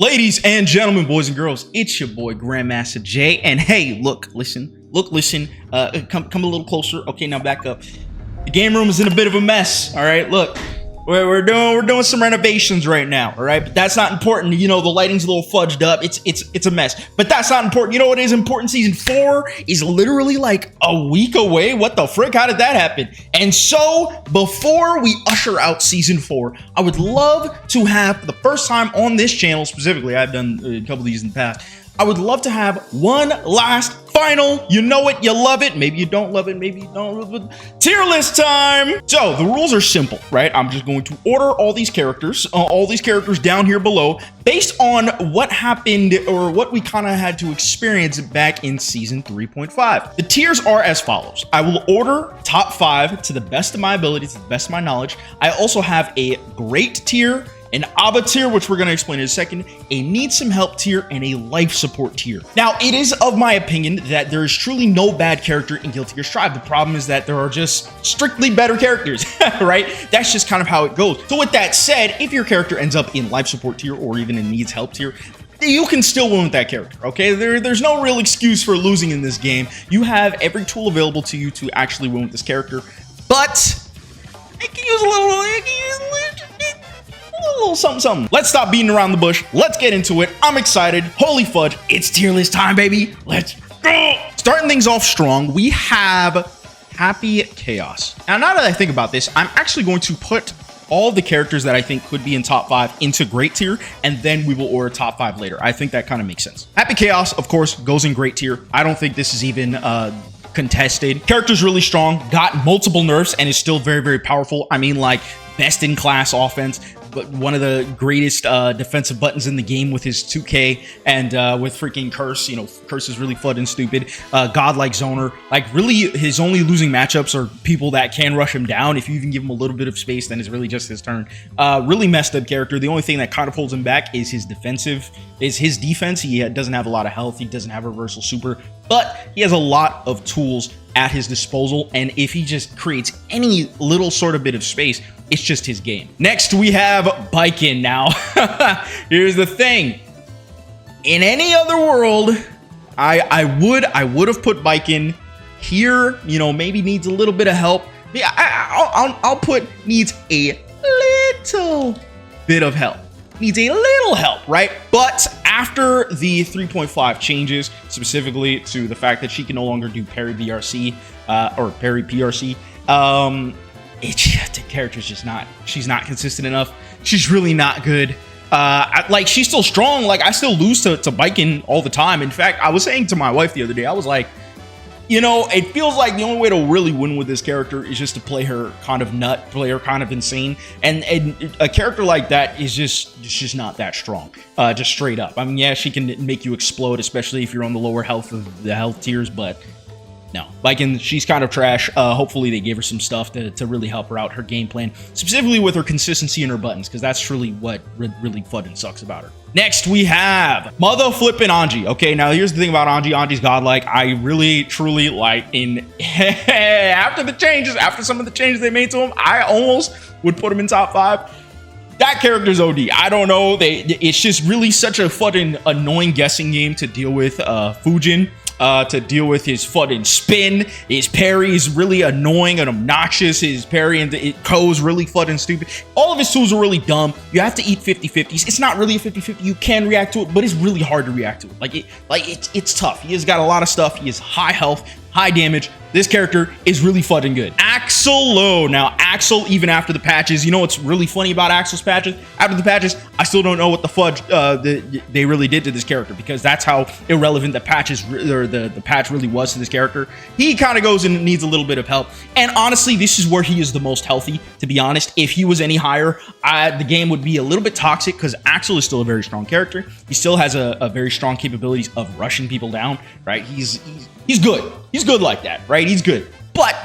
Ladies and gentlemen, boys and girls, it's your boy GrandmastaJ, and hey, listen, come a little closer. Okay, now back up. The game room is in a bit of a mess. All right, look, we're doing some renovations right now. All right, but that's not important. You know, the lighting's a little fudged up. It's a mess, but that's not important. You know what is important? Season 4 is literally like a week away. What the frick? How did that happen? And so before we usher out season 4, I would love to have, for the first time on this channel specifically, I've done a couple of these in the past, I would love to have one last final, you know it, you love it, maybe you don't love it, maybe you don't, but tier list time. So the rules are simple, right? I'm just going to order all these characters down here below based on what happened or what we kind of had to experience back in season 3.5. The tiers are as follows. I will order top 5 to the best of my ability, to the best of my knowledge. I also have a great tier, an A.B.A tier, which we're going to explain in a second, a need some help tier, and a life support tier. Now, it is of my opinion that there is truly no bad character in Guilty Gear Strive. The problem is that there are just strictly better characters, right? That's just kind of how it goes. So with that said, if your character ends up in life support tier or even in needs help tier, you can still win with that character, okay? There's no real excuse for losing in this game. You have every tool available to you to actually win with this character, but I can use a little something. Let's stop beating around the bush. Let's get into it. I'm excited. Holy fudge. It's tier list time, baby. Let's go. Starting things off strong, we have A.B.A. Now that I think about this, I'm actually going to put all the characters that I think could be in top 5 into great tier, and then we will order top 5 later. I think that kind of makes sense. A.B.A, of course, goes in great tier. I don't think this is even contested. Character's really strong, got multiple nerfs, and is still very, very powerful. I mean, like, best in class offense, but one of the greatest defensive buttons in the game with his 2K and with freaking Curse. You know, Curse is really fun and stupid. Godlike Zoner. Like, really, his only losing matchups are people that can rush him down. If you even give him a little bit of space, then it's really just his turn. Really messed up character. The only thing that kind of holds him back is his defense. He doesn't have a lot of health. He doesn't have a reversal super, but he has a lot of tools at his disposal, and if he just creates any little sort of bit of space, it's just his game. Next, we have Biken. Now, here's the thing. In any other world, I would have put Biken here. You know, maybe needs a little bit of help. Yeah, I'll put needs a little bit of help. Needs a little help, right? But after the 3.5 changes, specifically to the fact that she can no longer do parry BRC or parry PRC, the character's just not, she's not consistent enough. She's really not good. Like, she's still strong. Like, I still lose to Biken all the time. In fact, I was saying to my wife the other day, I was like, you know, it feels like the only way to really win with this character is just to play her kind of nut, play her kind of insane. And a character like that is just not that strong, just straight up. I mean, yeah, she can make you explode, especially if you're on the lower health of the health tiers, but no, Biken, she's kind of trash. Hopefully they gave her some stuff to really help her out, her game plan, specifically with her consistency in her buttons, because that's truly what really fun and sucks about her. Next, we have Mother Flippin' Anji. Okay, now here's the thing about Anji. Anji's godlike. I really, truly like after some of the changes they made to him, I almost would put him in top 5. That character's OD. I don't know. It's just really such a fucking annoying guessing game to deal with Fujin. To deal with his fucking spin. His parry is really annoying and obnoxious. His parry and Ko's really fucking stupid. All of his tools are really dumb. You have to eat 50-50s. It's not really a 50-50. You can react to it, but it's really hard to react to it. It's tough. He has got a lot of stuff. He has high health, high damage. This character is really fucking good. Axel Low. Now, Axel, even after the patches, you know what's really funny about Axel's patches? After the patches, I still don't know what the fudge they really did to this character, because that's how irrelevant the patches or the patch really was to this character. He kind of goes and needs a little bit of help. And honestly, this is where he is the most healthy, to be honest. If he was any higher, the game would be a little bit toxic, because Axel is still a very strong character. He still has a very strong capabilities of rushing people down, right? He's good. He's good like that, right? He's good. But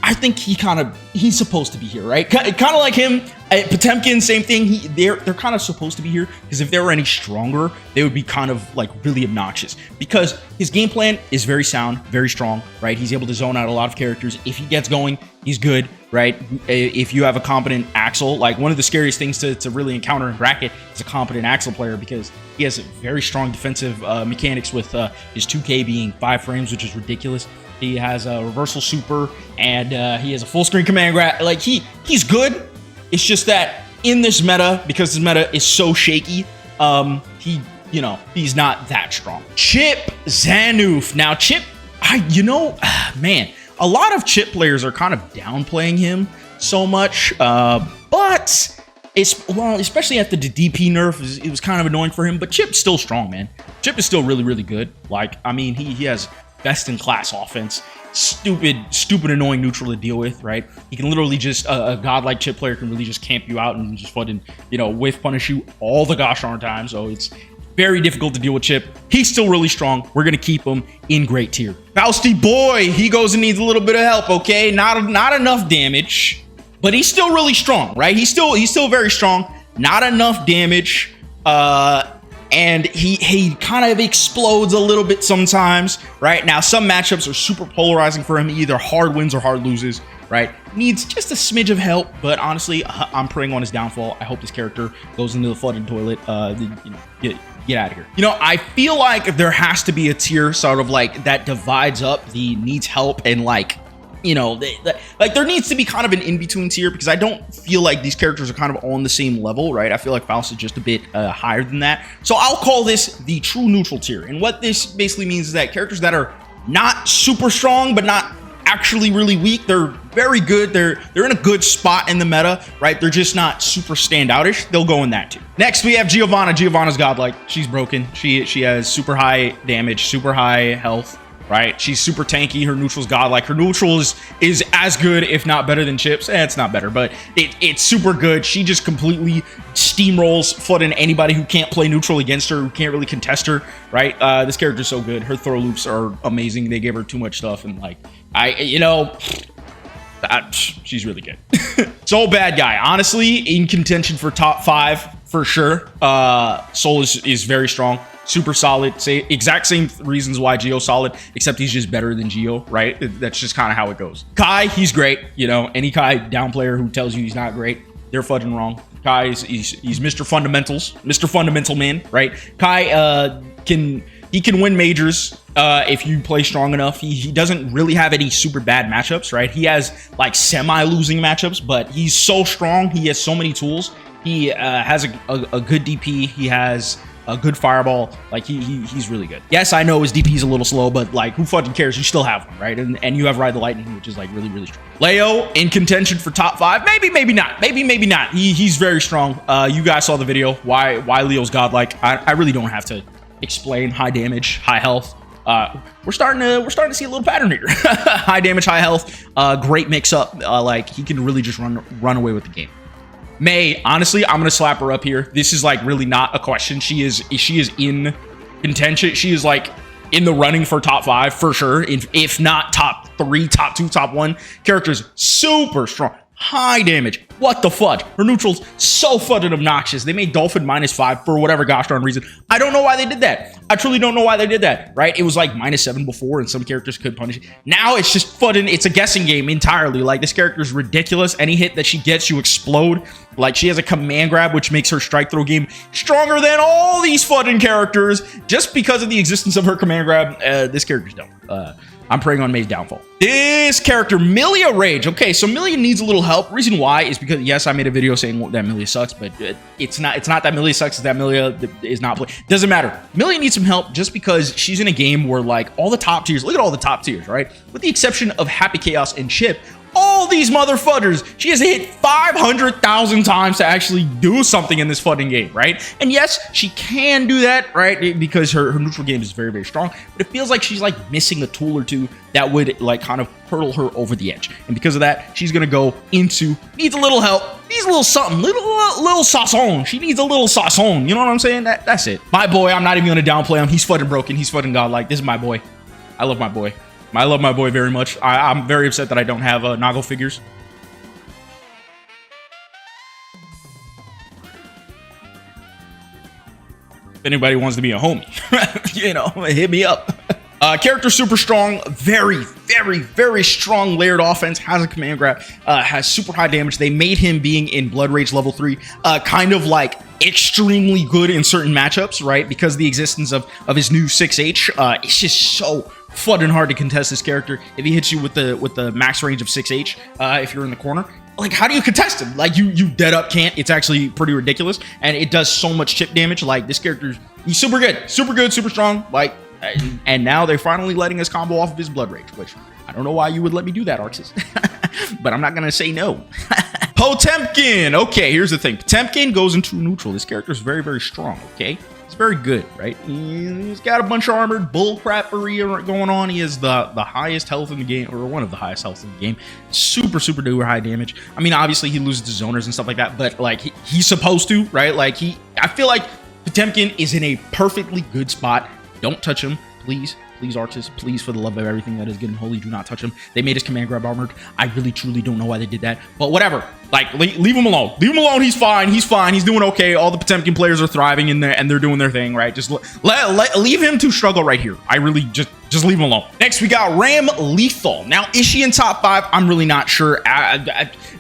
I think he's supposed to be here, right? Kind of like him. Potemkin, same thing. They're kind of supposed to be here because if they were any stronger, they would be kind of like really obnoxious because his game plan is very sound, very strong, right? He's able to zone out a lot of characters. If he gets going, he's good, right? If you have a competent Axel, like one of the scariest things to really encounter in bracket is a competent Axel player because he has very strong defensive mechanics with his 2K being 5 frames, which is ridiculous. He has a reversal super and he has a full screen command grab. Like he's good. It's just that in this meta, because this meta is so shaky, he's not that strong. Chip Zanoof. Now Chip, man, a lot of Chip players are kind of downplaying him so much, but especially after the DP nerf, it was kind of annoying for him. But Chip's still strong, man. Chip is still really, really good. Like, I mean, he has best in class offense. Stupid annoying neutral to deal with, right? He can literally just a godlike Chip player can really just camp you out and just fucking whiff punish you all the gosh darn time. So it's very difficult to deal with Chip. He's still really strong. We're gonna keep him in great tier. Fausty boy, he goes and needs a little bit of help. Okay, not enough damage, but he's still really strong, right? He's still very strong. Not enough damage. And he kind of explodes a little bit sometimes, right? Now, some matchups are super polarizing for him. He either hard wins or hard loses, right? Needs just a smidge of help, but honestly, I'm praying on his downfall. I hope this character goes into the flooded toilet. Get out of here. I feel like there has to be a tier sort of like that divides up the needs help and like, like there needs to be kind of an in-between tier because I don't feel like these characters are kind of on the same level, right? I feel like Faust is just a bit higher than that. So I'll call this the true neutral tier. And what this basically means is that characters that are not super strong, but not actually really weak, they're very good. They're in a good spot in the meta, right? They're just not super standoutish. They'll go in that too. Next, we have Giovanna. Giovanna's godlike. She's broken. She has super high damage, super high health. Right, she's super tanky. Her neutral's godlike. Her neutral is as good, if not better than Chip's. It's not better, but it's super good. She just completely steamrolls flooding anybody who can't play neutral against her, who can't really contest her. Right, this character's so good. Her throw loops are amazing. They gave her too much stuff, and like she's really good. Soul bad guy, honestly, in contention for top 5 for sure. Soul is very strong. Super solid, exact same reasons why Gio's solid, except he's just better than Gio, right? That's just kind of how it goes. Kai, he's great. Any Kai down player who tells you he's not great, they're fucking wrong. Kai he's Mr. Fundamentals, Mr. Fundamental Man, right? Kai can win majors if you play strong enough. He doesn't really have any super bad matchups, right? He has like semi-losing matchups, but he's so strong. He has so many tools. He has a good DP. He has a good fireball. Like he's really good. Yes, I know his DP is a little slow, but like who fucking cares? You still have one, right? And you have Ride the Lightning, which is like really, really strong. Leo in contention for top 5. Maybe not. Maybe not. He's very strong. You guys saw the video. Why Leo's godlike. I really don't have to explain. High damage, high health. We're starting to see a little pattern here. High damage, high health. Great mix up. Like he can really just run away with the game. May, honestly, I'm gonna slap her up here. This is like really not a question. She is in contention. She is like in the running for top 5 for sure. If not top 3, top 2, top 1. Character's super strong. High damage. What the fudge? Her neutral's so fucking obnoxious. They made Dolphin -5 for whatever gosh darn reason. I don't know why they did that. I truly don't know why they did that, right? It was like -7 before and some characters could punish it. Now it's just fucking, it's a guessing game entirely. Like this character is ridiculous. Any hit that she gets, you explode. Like she has a command grab, which makes her strike throw game stronger than all these fucking characters just because of the existence of her command grab. This character's dumb. I'm praying on May's downfall. This character, Milia Rage. Okay, so Milia needs a little help. Reason why is because, yes, I made a video saying that Milia sucks, but it's not that Milia sucks, it's that Milia is not playing. Doesn't matter. Milia needs some help just because she's in a game where, like, all the top tiers, look at all the top tiers, right? With the exception of Happy Chaos and Chip, all these motherfuckers, she has to hit 500,000 times to actually do something in this fucking game, right? And yes, she can do that, right? Because her neutral game is very, very strong, but it feels like she's like missing a tool or two that would like kind of hurtle her over the edge. And because of that, she's gonna go into, needs a little help, needs a little something, little sazon. She needs a little sazon, you know what I'm saying? That's it. My boy, I'm not even gonna downplay him. He's fucking broken, he's fucking godlike. This is my boy. I love my boy. I love my boy very much. I'm very upset that I don't have Noggle figures. If anybody wants to be a homie, you know, hit me up. Character super strong, very strong layered offense, has a command grab, has super high damage. They made him being in Blood Rage level 3 kind of like extremely good in certain matchups, right? Because the existence of his new 6H, it's just so fun and hard to contest this character. If he hits you with the max range of 6H, if you're in the corner, like, how do you contest him? Like, you dead up can't. It's actually pretty ridiculous, and it does so much chip damage. Like, this character, he's super good, super strong. Like, and now they're finally letting us combo off of his Blood Rage, which I don't know why you would let me do that, Arxis. But I'm not gonna say no. Potemkin. Okay, here's the thing. Potemkin goes into neutral. This character is very strong. Okay, it's very good, right? He's got a bunch of armored bull crappery going on. He has the highest health in the game, or one of the highest health in the game. Super duper high damage. I mean, obviously he loses to zoners and stuff like that, but like he's supposed to, right? Like I feel like Potemkin is in a perfectly good spot. Don't touch him, please. Please, Arxis, please, for the love of everything that is good and holy, do not touch him. They made his command grab armored. I really, truly don't know why they did that, but whatever. Like, leave him alone. Leave him alone. He's fine. He's fine. He's doing okay. All the Potemkin players are thriving in there, and they're doing their thing, right? Just leave him to struggle right here. I really just leave him alone. Next, we got Ram Lethal. Now, is she in top 5? I'm really not sure.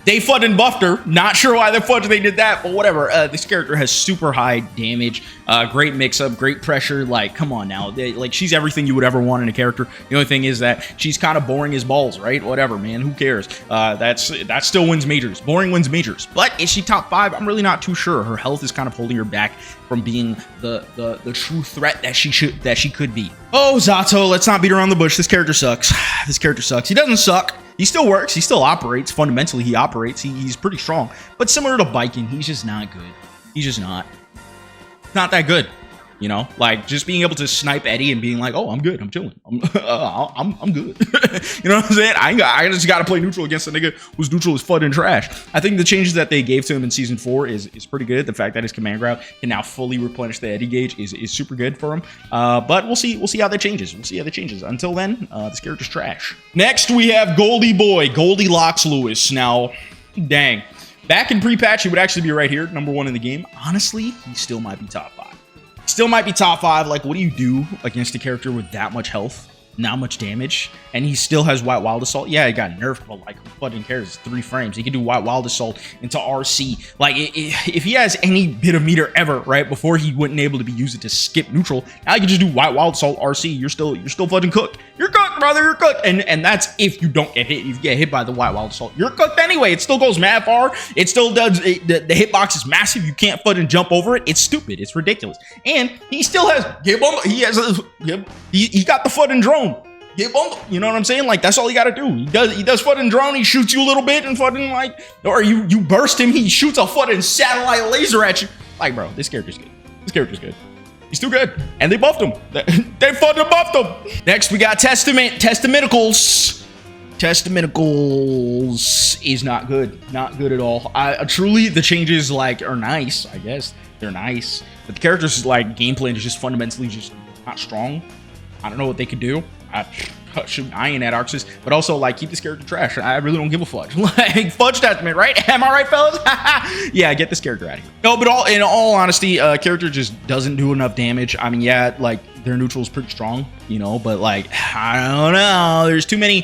They FUD and buffed her. Not sure why they did that, but whatever. This character has super high damage, great mix-up, great pressure. Like, come on now. Like, she's everything you would ever want in a character. The only thing is that she's kind of boring as balls, right? Whatever, man. Who cares? That still wins majors. Boring wins majors. But is she top 5? I'm really not too sure. Her health is kind of holding her back from being the true threat that she could be. Oh, Zato, let's not beat around the bush. This character sucks. This character sucks. He doesn't suck. He still works. He still operates. Fundamentally, he operates. He's pretty strong. But similar to Biking, he's just not good. He's just not that good. You know, like just being able to snipe Eddie and being like, oh, I'm good. I'm chilling. I'm good. You know what I'm saying? I just got to play neutral against a nigga whose neutral is FUD and trash. I think the changes that they gave to him in season 4 is pretty good. The fact that his command grab can now fully replenish the Eddie gauge is super good for him. But we'll see how that changes. We'll see how that changes. Until then, this character's trash. Next, we have Goldie Boy, Goldilocks Lewis. Now, dang. Back in pre-patch, he would actually be right here, number 1 in the game. Honestly, he still might be top 5. Still might be top 5. Like, what do you do against a character with that much health, not much damage, and he still has White Wild Assault? Yeah, he got nerfed, but like, who fucking cares? It's 3 frames. He can do White Wild Assault into RC. Like, if he has any bit of meter ever, right, before he wasn't able to be used to skip neutral, now you can just do White Wild Assault RC. You're still fucking cooked. You're cooked, brother. You're cooked. And that's if you don't get hit. If you get hit by the White Wild Assault, you're cooked anyway. It still goes mad far. It still does. The hitbox is massive. You can't fucking jump over it. It's stupid. It's ridiculous. And he still has. He got the fucking drone. You know what I'm saying? Like, that's all you gotta do. He does FUD and drone. He shoots you a little bit and fucking like, or you burst him. He shoots a fucking satellite laser at you. Like, bro, this character's good. This character's good. He's too good. And they buffed him. They fucking buffed him. Next, we got Testament. Testamenticals. Testamenticals is not good. Not good at all. Truly, the changes like are nice. I guess they're nice, but the character's like gameplay is just fundamentally just not strong. I don't know what they could do. I ain't at Arxis, but also like keep this character trash. I really don't give a fudge. Like fudge testament, right? Am I right, fellas? Yeah, get this character out of here. No, but in all honesty, character just doesn't do enough damage. I mean, yeah, like their neutral is pretty strong, you know, but like I don't know. There's too many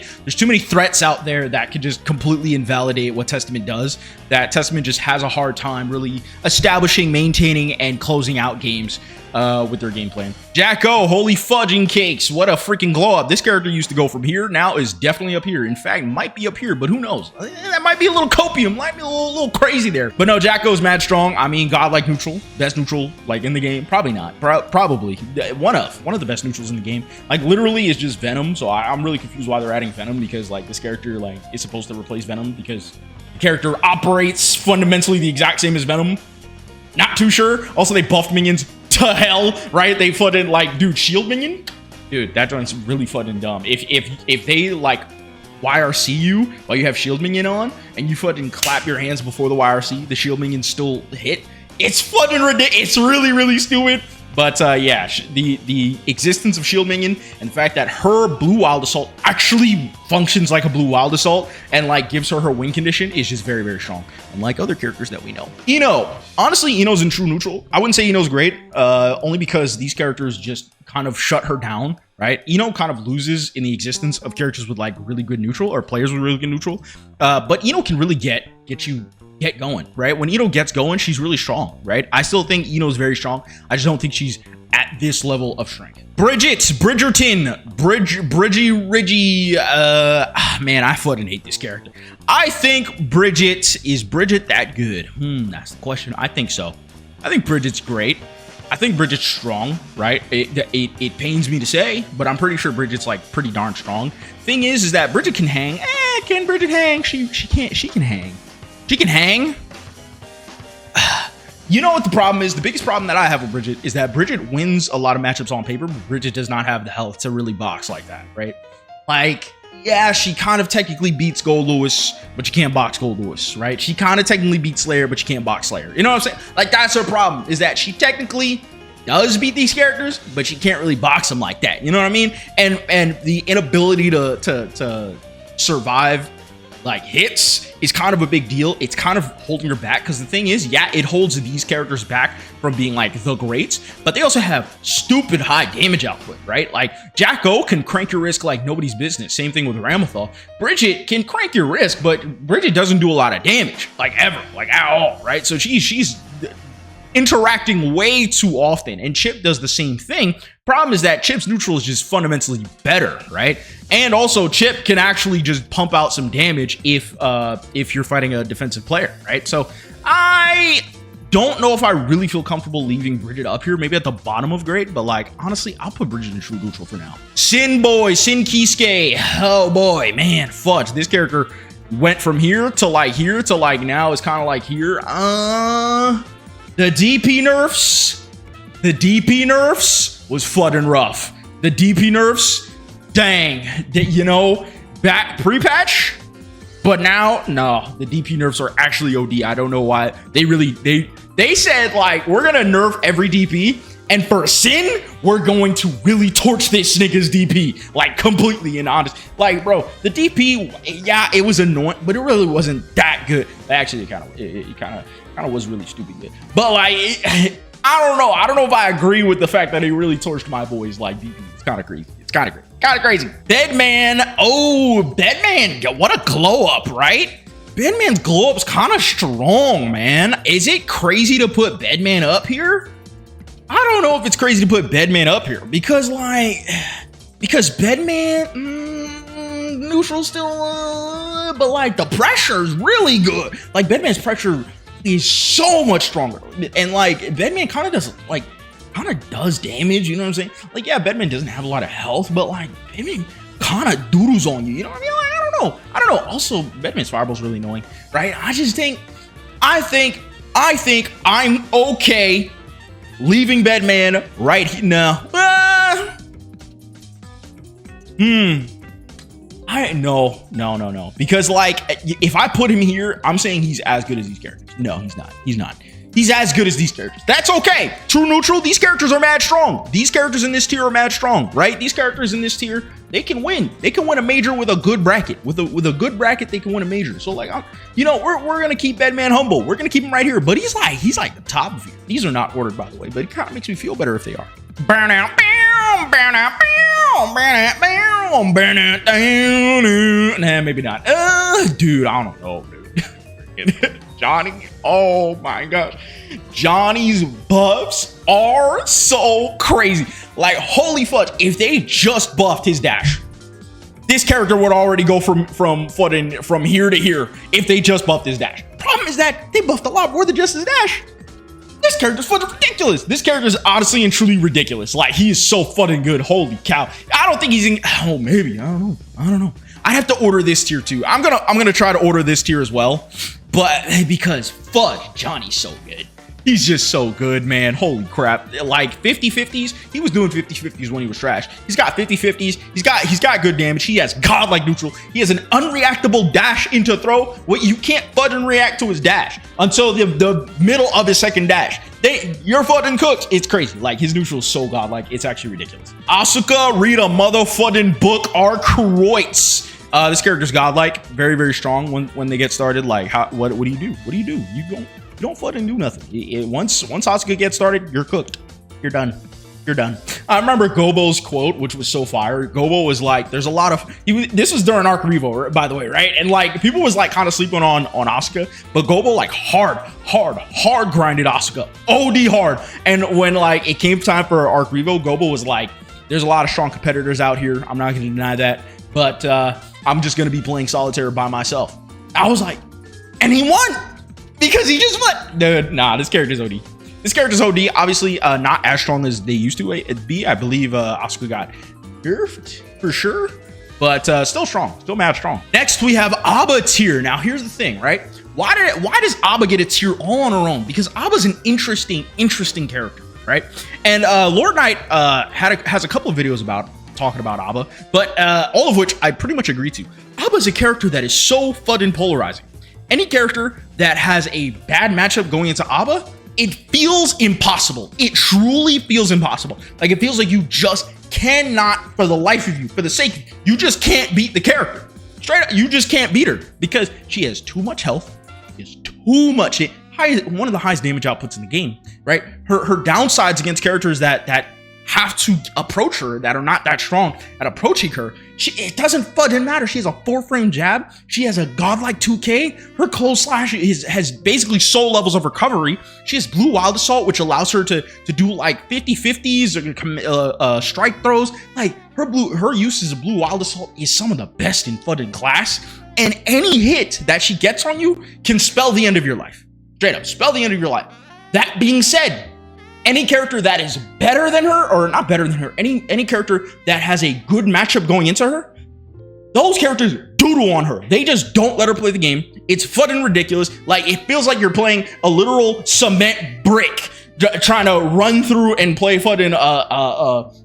threats out there that could just completely invalidate what Testament does. That Testament just has a hard time really establishing, maintaining, and closing out games with their game plan. Jacko, holy fudging cakes. What a freaking glow up. This character used to go from here, now is definitely up here. In fact, might be up here, but who knows? That might be a little copium, might be a little crazy there. But no, Jacko's mad strong. I mean, godlike neutral, best neutral like in the game. Probably not. Probably one of the best neutrals in the game. Like literally is just Venom. So I'm really confused why they're adding Venom, because like this character like is supposed to replace Venom because the character operates fundamentally the exact same as Venom. Not too sure. Also, they buffed minions to hell, right? They fucking like, dude, shield minion, dude, that joint's really fucking dumb. If they like YRC you while you have shield minion on and you fucking clap your hands before the YRC, the shield minion still hit. It's fucking ridiculous. It's really stupid. But yeah, the existence of shield minion and the fact that her blue wild assault actually functions like a blue wild assault and like gives her win condition is just very, very strong, unlike other characters that we know. Ino, honestly, Ino's in true neutral. I wouldn't say Ino's great, only because these characters just kind of shut her down, right? Ino kind of loses in the existence of characters with like really good neutral or players with really good neutral, but Ino can really get going, right? When Ino gets going, she's really strong, right? I still think Ino's very strong. I just don't think she's at this level of strength. Bridgerton, Ridgy, man, I fucking hate this character. I think is Bridget that good? That's the question. I think so. I think Bridget's great. I think Bridget's strong, right? It pains me to say, but I'm pretty sure Bridget's like pretty darn strong. Thing is that Bridget can hang. Can Bridget hang? She can't. She can hang. She can hang. You know what the problem is? The biggest problem that I have with Bridget is that Bridget wins a lot of matchups on paper, but Bridget does not have the health to really box like that, right? Like, yeah, she kind of technically beats Gold Lewis, but you can't box Gold Lewis, right? She kind of technically beats Slayer, but you can't box Slayer. You know what I'm saying? Like, that's her problem, is that she technically does beat these characters, but she can't really box them like that. You know what I mean? And the inability to survive like hits is kind of a big deal. It's kind of holding her back, because the thing is, yeah, it holds these characters back from being like the greats, but they also have stupid high damage output, right? Like Jack-O can crank your risk like nobody's business. Same thing with Ramathal. Bridget can crank your risk, but Bridget doesn't do a lot of damage, like ever, like at all, right? So she's interacting way too often, and Chip does the same thing. Problem is that Chip's neutral is just fundamentally better, right? And also Chip can actually just pump out some damage if you're fighting a defensive player, right? So I don't know if I really feel comfortable leaving Bridget up here, maybe at the bottom of great, but like honestly, I'll put Bridget in true neutral for now. Sin Kisuke, oh boy, man, fudge. This character went from here to like now is kind of like here. The DP nerfs was flooding rough. The DP nerfs, dang, you know, back pre-patch, but now, no, the DP nerfs are actually OD. I don't know why. They said like, we're gonna nerf every DP, and for Sin, we're going to really torch this nigga's DP, like completely and honest. Like, bro, the DP, yeah, it was annoying, but it really wasn't that good. Actually, it kind of was really stupid good. But like, I don't know. I don't know if I agree with the fact that he really torched my boys like DP. It's kind of crazy. It's kind of crazy. Bedman. Oh, Bedman. What a glow up, right? Bedman's glow up's kind of strong, man. Is it crazy to put Bedman up here? I don't know if it's crazy to put Bedman up here because Bedman neutral still, but like the pressure is really good. Like Bedman's pressure is so much stronger, and like Bedman kind of does damage. You know what I'm saying? Like, yeah, Bedman doesn't have a lot of health, but like Bedman kind of doodles on you. You know what I mean? Like, I don't know. Also, Bedman's fireball's really annoying, right? I think I'm okay leaving Bedman right here now. No. Because like, if I put him here, I'm saying he's as good as these characters. No, he's not. He's as good as these characters. That's okay. True neutral, these characters are mad strong. These characters in this tier are mad strong, right? These characters in this tier, they can win. They can win a major with a good bracket. With a good bracket, they can win a major. So like, we're gonna keep Bedman humble. We're gonna keep him right here. But he's like the top of here. These are not ordered, by the way, but it kind of makes me feel better if they are. Burn out, burn out. Nah, maybe not. Dude, I don't know, dude. Johnny, oh my gosh. Johnny's buffs are so crazy. Like, holy fudge, if they just buffed his dash, this character would already go from here to here if they just buffed his dash. Problem is that they buffed a lot more than just his dash. This character's fucking ridiculous. This character is honestly and truly ridiculous. Like, he is so fucking good. Holy cow. I don't think he's in. Oh, maybe. I don't know. I have to order this tier too. I'm gonna try to order this tier as well. But because fudge, Johnny's so good. He's just so good, man. Holy crap. Like 50-50s. He was doing 50-50s when he was trash. He's got 50-50s. He's got good damage. He has godlike neutral. He has an unreactable dash into throw. What, you can't fudge and react to his dash until the middle of his second dash. You're fucking cooked. It's crazy. Like, his neutral is so godlike. It's actually ridiculous. Asuka, read a motherfucking book. Arkroids. This character's godlike. Very, very strong when they get started. Like, what do you do? What do? You don't fucking do nothing. Once Asuka gets started, you're cooked. You're done. You're done. I remember Gobo's quote, which was so fire. Gobo was like, there's a lot of, this was during Arc Revo, by the way, right? And like, people was like kind of sleeping on Asuka, but Gobo like hard grinded Asuka. OD hard. And when like it came time for Arc Revo, Gobo was like, there's a lot of strong competitors out here. I'm not going to deny that, but I'm just going to be playing solitaire by myself. I was like, and he won because he just won. Dude, nah, this character's OD. This character's OD, obviously not as strong as they used to be. I believe Asuka got nerfed for sure, but still strong, still mad strong. Next, we have A.B.A tier. Now, here's the thing, right? Why does A.B.A get a tier all on her own? Because A.B.A's an interesting character, right? And Lord Knight has a couple of videos talking about A.B.A, but all of which I pretty much agree to. A.B.A is a character that is so fucking polarizing. Any character that has a bad matchup going into A.B.A, it feels impossible. It truly feels impossible. Like, it feels like you just cannot, for the life of you, for the sake, you just can't beat the character. Straight up, you just can't beat her because she has too much health. She has too much hit. One of the highest damage outputs in the game, right? Her downsides against characters that have to approach her, that are not that strong at approaching her, it doesn't fucking matter. She has a 4-frame jab. She has a godlike 2K. Her cold slash has basically soul levels of recovery. She has blue wild assault, which allows her to do like 50-50s or strike throws. Like, her uses of blue wild assault is some of the best in fucking class. And any hit that she gets on you can spell the end of your life. Straight up, spell the end of your life. That being said, any character that is better than her, or not better than her, any character that has a good matchup going into her, those characters doodle on her. They just don't let her play the game. It's fucking ridiculous. Like, it feels like you're playing a literal cement brick, trying to run through and play fucking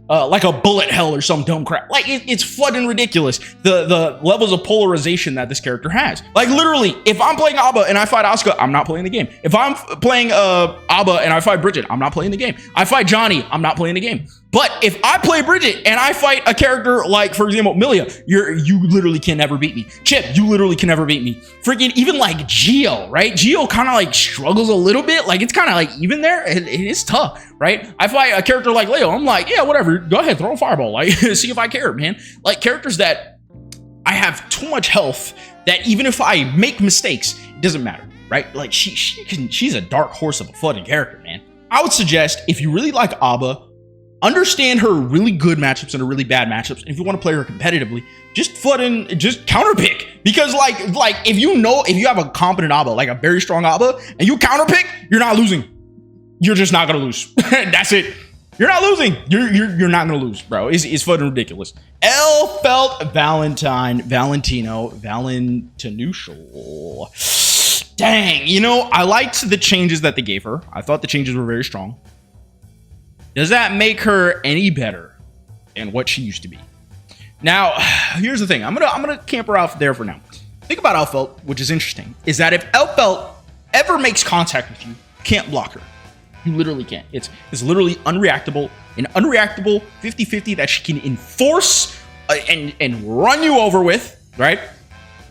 like a bullet hell or some dumb crap. Like, it's fucking ridiculous, the levels of polarization that this character has. Like, literally, if I'm playing A.B.A and I fight Asuka, I'm not playing the game. If I'm playing A.B.A and I fight Bridget, I'm not playing the game. I fight Johnny, I'm not playing the game. But if I play Bridget and I fight a character like, for example, Milia, you literally can never beat me. Chip, you literally can never beat me. Freaking even like Geo, right? Geo kind of like struggles a little bit. Like, it's kind of like even there. It is tough, right? I fight a character like Leo. I'm like, yeah, whatever. Go ahead, throw a fireball. Like, see if I care, man. Like, characters that I have too much health that even if I make mistakes, it doesn't matter, right? Like, she's a dark horse of a fucking character, man. I would suggest, if you really like A.B.A, understand her really good matchups and her really bad matchups. And if you want to play her competitively, just counterpick. Because like if you have a competent A.B.A, like a very strong A.B.A, and you counterpick, you're not losing. You're just not gonna lose. That's it. You're not losing. You're not gonna lose, bro. It's fucking ridiculous. L felt Valentinushal. Dang, you know, I liked the changes that they gave her. I thought the changes were very strong. Does that make her any better than what she used to be? Now, here's the thing. I'm gonna camp her out there for now. Think about Elfelt, which is interesting, is that if Elfelt ever makes contact with you, you can't block her. You literally can't. It's literally unreactable, an unreactable 50-50 that she can enforce and run you over with, right?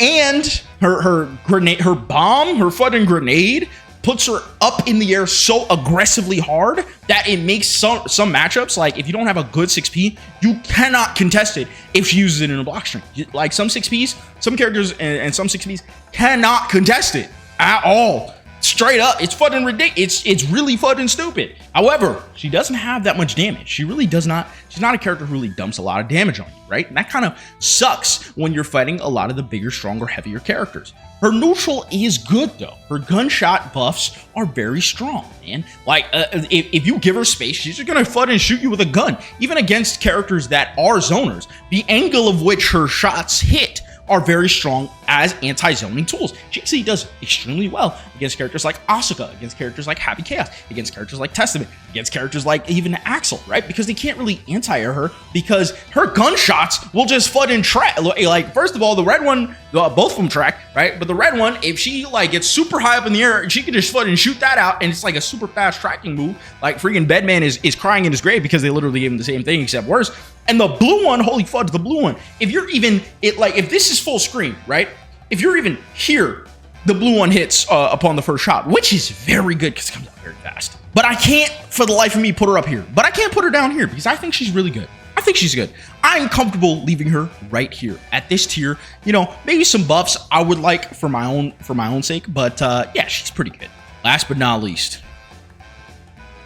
And her grenade, her bomb, her fucking grenade puts her up in the air so aggressively hard that it makes some matchups, like if you don't have a good 6P, you cannot contest it if she uses it in a block string. Like some 6Ps, some characters and some 6Ps cannot contest it at all. Straight up, it's fucking ridiculous. It's really fucking stupid. However, she doesn't have that much damage. She really does not. She's not a character who really dumps a lot of damage on you, right? And that kind of sucks when you're fighting a lot of the bigger, stronger, heavier characters. Her neutral is good though. Her gunshot buffs are very strong, man. Like if you give her space, she's just gonna fucking shoot you with a gun. Even against characters that are zoners, the angle of which her shots hit are very strong as anti-zoning tools. GGST does extremely well against characters like Asuka, against characters like Happy Chaos, against characters like Testament, against characters like even Axel, right? Because they can't really anti-air her because her gunshots will just fucking track. Like, first of all, the red one, both of them track, right? But the red one, if she like gets super high up in the air, she can just fucking shoot that out, and it's like a super fast tracking move. Like freaking Bedman is crying in his grave because they literally gave him the same thing except worse. And the blue one, holy fudge, the blue one, if you're even, if this is full screen, right? If you're even here, the blue one hits upon the first shot, which is very good because it comes out very fast. But I can't, for the life of me, put her up here. But I can't put her down here because I think she's really good. I think she's good. I'm comfortable leaving her right here at this tier. You know, maybe some buffs I would like for my own sake, but yeah, she's pretty good. Last but not least,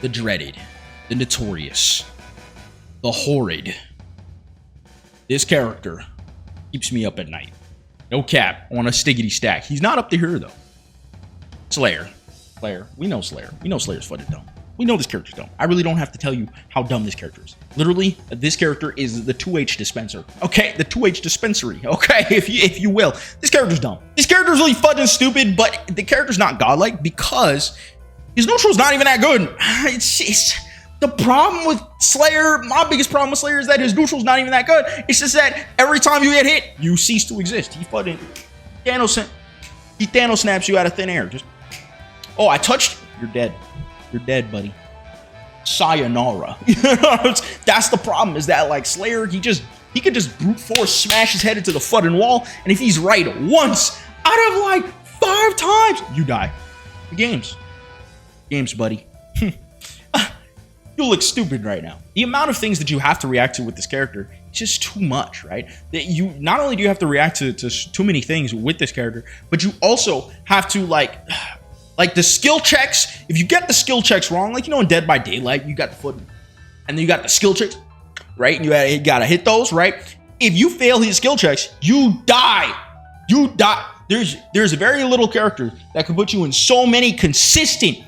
the dreaded, the notorious, the horrid. This character keeps me up at night. No cap on a stiggity stack. He's not up to here though. Slayer. We know Slayer. We know Slayer's fucking dumb. We know this character's dumb. I really don't have to tell you how dumb this character is. Literally, this character is the 2H dispenser. Okay, the 2H dispensary. Okay, if you will. This character's dumb. This character's really fucking stupid, but the character's not godlike because his neutral's not even that good. It's the problem with Slayer, my biggest problem with Slayer is that his neutral's not even that good. It's just that every time you get hit, you cease to exist. He fucking Thanos snaps you out of thin air. Just, oh, I touched you. You're dead. You're dead, buddy. Sayonara. That's the problem, is that like Slayer, he could just brute force smash his head into the fucking wall, and if he's right once out of like 5 times, you die. Games, buddy. You look stupid right now. The amount of things that you have to react to with this character is just too much, right? That you not only do you have to react to too many things with this character, but you also have to like the skill checks. If you get the skill checks wrong, like, you know, in Dead by Daylight, you got the foot, and then you got the skill checks, right? And you gotta hit those, right? If you fail his skill checks, you die. You die. There's very little character that can put you in so many consistent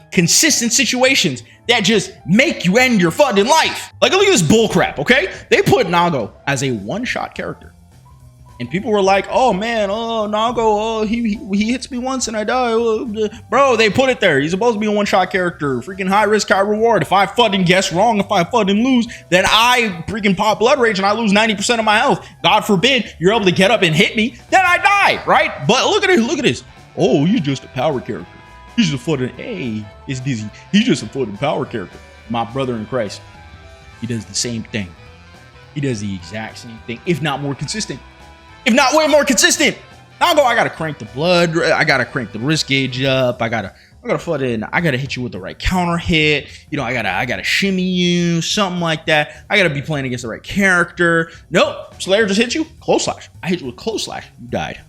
situations that just make you end your fucking life. Like, look at this bullcrap, okay? They put Nago as a one-shot character. And people were like, oh man, oh, Nago, oh, he hits me once and I die. Oh, bro, they put it there. He's supposed to be a one-shot character. Freaking high risk, high reward. If I fucking guess wrong, if I fucking lose, then I freaking pop blood rage and I lose 90% of my health. God forbid you're able to get up and hit me, then I die, right? But look at it, look at this. Oh, you're just a power character. He's just a fucking, hey, it's Dizzy. He's just a fucking power character. My brother in Christ, he does the same thing. He does the exact same thing, if not more consistent. If not way more consistent. I gotta crank the blood. I gotta crank the risk gauge up. I gotta hit you with the right counter hit. You know, I gotta shimmy you, something like that. I gotta be playing against the right character. Nope. Slayer just hit you. Close slash. I hit you with close slash. You died.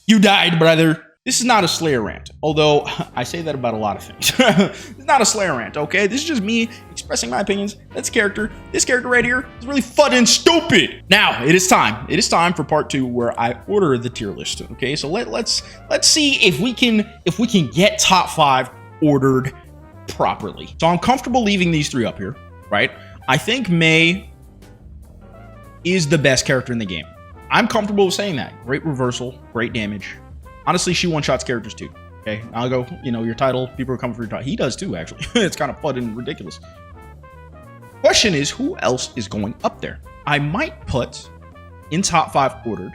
You died, brother. This is not a Slayer rant, although I say that about a lot of things. It's not a Slayer rant, okay? This is just me expressing my opinions. That's character. This character right here is really fucking stupid. Now, it is time. It is time for part 2 where I order the tier list, okay? So let's see if we can get top 5 ordered properly. So I'm comfortable leaving these 3 up here, right? I think Mei is the best character in the game. I'm comfortable with saying that. Great reversal, great damage. Honestly, she one-shots characters too. Okay, I'll go, you know, your title, people are coming for your title. He does too, actually. It's kind of fun and ridiculous. Question is, who else is going up there? I might put in top 5 ordered.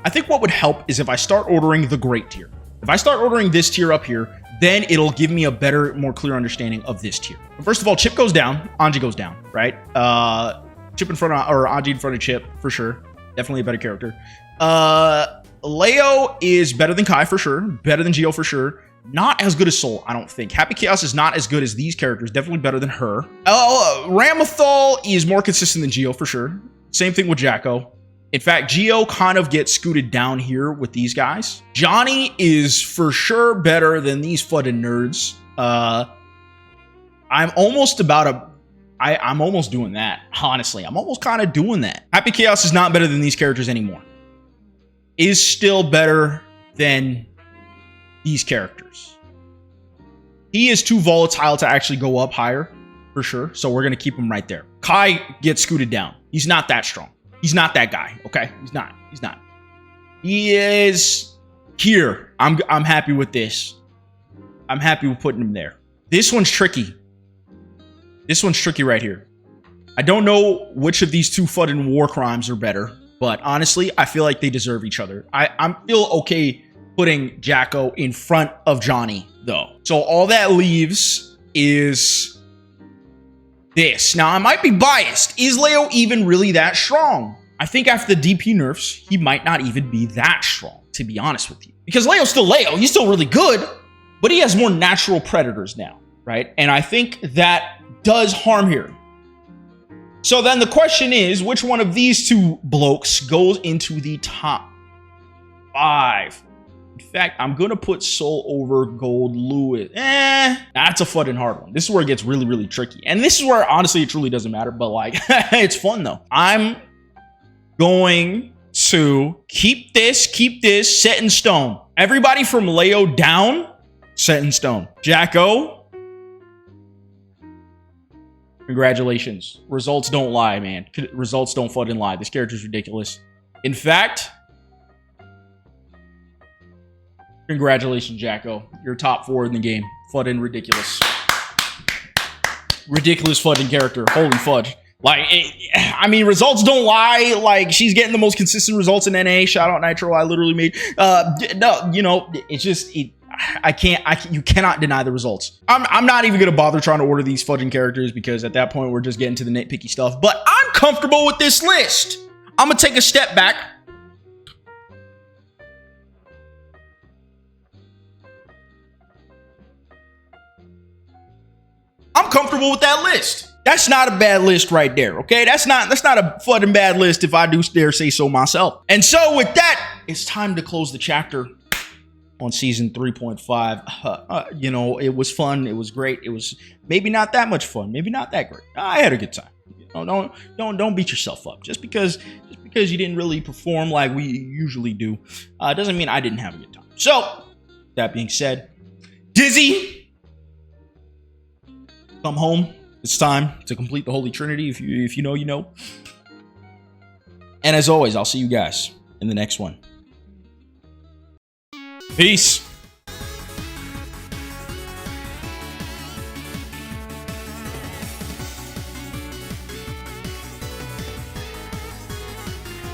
I think what would help is if I start ordering the great tier. If I start ordering this tier up here, then it'll give me a better, more clear understanding of this tier. First of all, Chip goes down, Anji goes down, right? Chip in front of, or Anji in front of Chip, for sure. Definitely a better character. Leo is better than Kai, for sure. Better than Gio, for sure. Not as good as Soul, I don't think. Happy Chaos is not as good as these characters. Definitely better than her. Ramathal is more consistent than Gio, for sure. Same thing with Jacko. In fact, Gio kind of gets scooted down here with these guys. Johnny is for sure better than these fucking nerds. I'm almost I'm almost doing that, honestly. I'm almost kind of doing that. Happy Chaos is not better than these characters anymore. Is still better than these characters. He is too volatile to actually go up higher, for sure. So we're going to keep him right there. Kai gets scooted down. He's not that strong. He's not that guy, okay? He's not. He is here. I'm happy with this. I'm happy with putting him there. This one's tricky. This one's tricky right here. I don't know which of these two FUD and war crimes are better, but honestly, I feel like they deserve each other. I feel okay putting Jacko in front of Johnny, though. So all that leaves is this. Now, I might be biased. Is Leo even really that strong? I think after the DP nerfs, he might not even be that strong, to be honest with you. Because Leo's still Leo. He's still really good, but he has more natural predators now, right? And I think that does harm here. So then the question is, which one of these two blokes goes into the top 5? In fact, I'm going to put Soul over Gold Lewis. That's a fun and hard one. This is where it gets really, really tricky. And this is where, honestly, it truly doesn't matter. But, like, it's fun, though. I'm going to keep this set in stone. Everybody from Leo down, set in stone. Jacko, congratulations. Results don't lie, man. Results don't fucking lie. This character's ridiculous. In fact, congratulations, Jacko. You're top 4 in the game. Fucking ridiculous. Ridiculous fucking character. Holy fudge. Like, I mean, results don't lie. Like, she's getting the most consistent results in NA. Shout out Nitro. I literally made, no, you know, it's just, you cannot deny the results. I'm not even going to bother trying to order these fudging characters because at that point, we're just getting to the nitpicky stuff. But I'm comfortable with this list. I'm going to take a step back. I'm comfortable with that list. That's not a bad list right there, okay? That's not a fucking bad list if I do dare say so myself. And so with that, it's time to close the chapter on season 3.5. You know, it was fun. It was great. It was maybe not that much fun. Maybe not that great. I had a good time. You know, don't beat yourself up. Just because you didn't really perform like we usually do, doesn't mean I didn't have a good time. So that being said, Dizzy, come home. It's time to complete the Holy Trinity. If you know, you know. And as always, I'll see you guys in the next one. Peace.